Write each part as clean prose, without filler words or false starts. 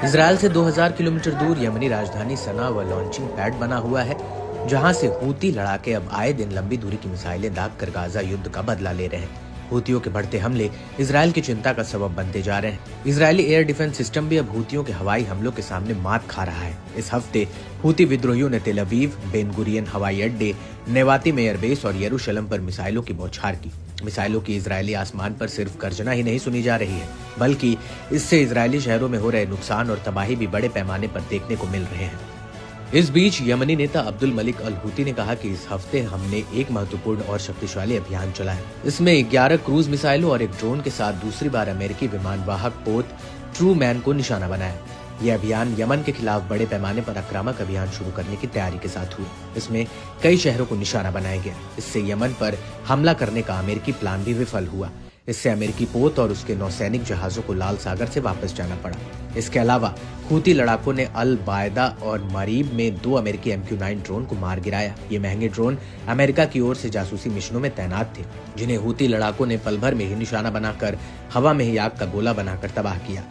Israel से 2000 kilometre दूर यमनी राजधानी सना व लॉन्चिंग पैड बना हुआ है, जहां से हूती लड़ाके अब आए दिन लंबी दूरी की मिसाइलें दागकर गाजा युद्ध का बदला ले रहे हैं। हूतियों के बढ़ते हमले इसराइल की चिंता का सबब बनते जा रहे हैं। इजरायली एयर डिफेंस सिस्टम भी अब हूतियों के हवाई हमलों के सामने मात खा रहा है। इस हफ्ते हूती विद्रोहियों ने तेल अवीव, बेन गुरियन हवाई अड्डे, नेवाती एयरबेस और यरूशलेम पर मिसाइलों की बौछार की। मिसाइलों की इजरायली आसमान पर सिर्फ गर्जना ही नहीं सुनी जा रही है, बल्कि इससे इजरायली शहरों में हो रहे नुकसान और तबाही भी बड़े पैमाने पर देखने को मिल रहे हैं। इस बीच यमनी नेता अब्दुल मलिक अल हूती ने कहा कि इस हफ्ते हमने एक महत्वपूर्ण और शक्तिशाली अभियान चलाया। इसमें 11 क्रूज मिसाइलों और एक ड्रोन के साथ दूसरी बार अमेरिकी विमान वाहक पोत ट्रू मैन को निशाना बनाया। यह अभियान यमन के खिलाफ बड़े पैमाने पर आक्रामक अभियान शुरू करने की तैयारी के साथ हुई। इसमें कई शहरों को निशाना बनाया गया। इससे यमन पर हमला करने का अमेरिकी प्लान भी विफल हुआ। इससे अमेरिकी पोत और उसके नौसैनिक जहाजों को लाल सागर से वापस जाना पड़ा। इसके अलावा हूती लड़ाकों ने अल बायदा और मरीब में 2 अमेरिकी MQ-9 ड्रोन को मार गिराया। ये महंगे ड्रोन अमेरिका की ओर से जासूसी मिशनों में तैनात थे, जिन्हें हूती लड़ाकों ने पल भर में ही निशाना बनाकर हवा में ही आग का गोला बनाकर तबाह किया।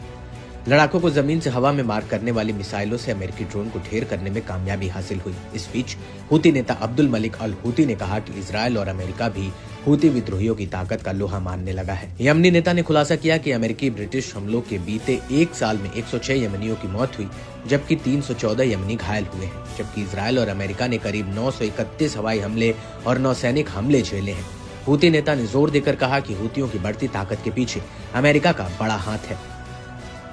लड़ाकों को जमीन से हवा में मार करने वाली मिसाइलों से अमेरिकी ड्रोन को ढेर करने में कामयाबी हासिल हुई। इस बीच हूती नेता अब्दुल मलिक अल हूती ने कहा कि इजरायल और अमेरिका भी हूती विद्रोहियों की ताकत का लोहा मानने लगा है। यमनी नेता ने खुलासा किया कि अमेरिकी ब्रिटिश हमलों के बीते 1 साल में 106 यमनियों की मौत हुई, जबकि 314 यमनी घायल हुए हैं। जबकि इजरायल और अमेरिका ने करीब 931 हवाई हमले और नौसैनिक हमले झेले हैं। हूती नेता ने जोर देकर कहा कि हूतियों की बढ़ती ताकत के पीछे अमेरिका का बड़ा हाथ है।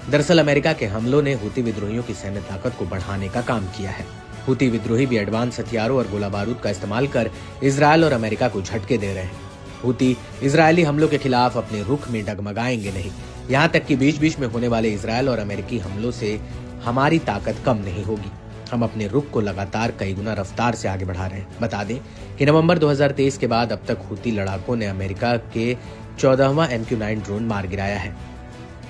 दरअसल अमेरिका के हमलों ने हूती विद्रोहियों की सैन्य ताकत को बढ़ाने का काम किया है। हूती विद्रोही भी एडवांस हथियारों और गोला बारूद का इस्तेमाल कर इजरायल और अमेरिका को झटके दे रहे हैं। हूती इजरायली हमलों के खिलाफ अपने रुख में डगमगाएंगे नहीं। यहाँ तक कि बीच बीच में होने वाले इजरायल और अमेरिकी हमलों से हमारी ताकत कम नहीं होगी। हम अपने रुख को लगातार कई गुना रफ्तार से आगे बढ़ा रहे हैं। बता दें कि नवंबर 2023 के बाद अब तक हूती लड़ाकों ने अमेरिका के 14वां MQ-9 ड्रोन मार गिराया है।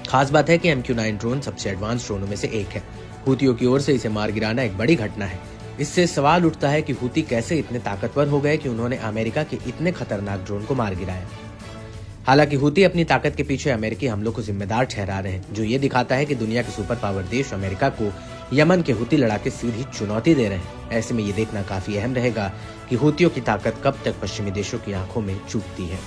खास बात है कि MQ-9 ड्रोन सबसे एडवांस ड्रोनों में से एक है। हूतियों की ओर से इसे मार गिराना एक बड़ी घटना है। इससे सवाल उठता है कि हूती कैसे इतने ताकतवर हो गए कि उन्होंने अमेरिका के इतने खतरनाक ड्रोन को मार गिराया। हालांकि हूती अपनी ताकत के पीछे अमेरिकी हमलों को जिम्मेदार ठहरा रहे हैं, जो ये दिखाता है कि दुनिया के सुपर पावर देश अमेरिका को यमन के हूती लड़ाके सीधी चुनौती दे रहे हैं। ऐसे में ये देखना काफी अहम रहेगा कि हूतियों की ताकत कब तक पश्चिमी देशों की आंखों में चुभती है।